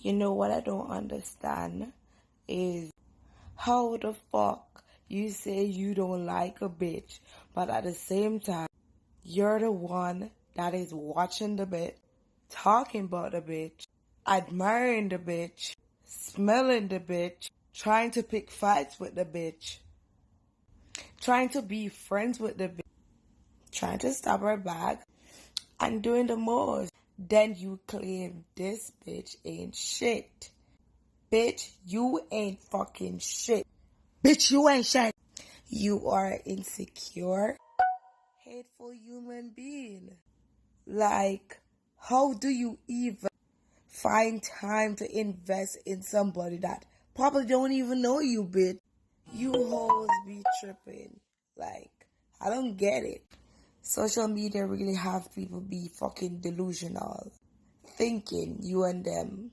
You know what I don't understand is how the fuck you say you don't like a bitch, but at the same time, you're the one that is watching the bitch, talking about the bitch, admiring the bitch, smelling the bitch, trying to pick fights with the bitch, trying to be friends with the bitch, trying to stab her back, and doing the most. Then you claim this bitch ain't shit. Bitch, you ain't fucking shit. Bitch, you ain't shit. You are an insecure, hateful human being. Like, how do you even find time to invest in somebody that probably don't even know you, bitch? You hoes be tripping. Like, I don't get it. Social media really have people be fucking delusional, thinking you and them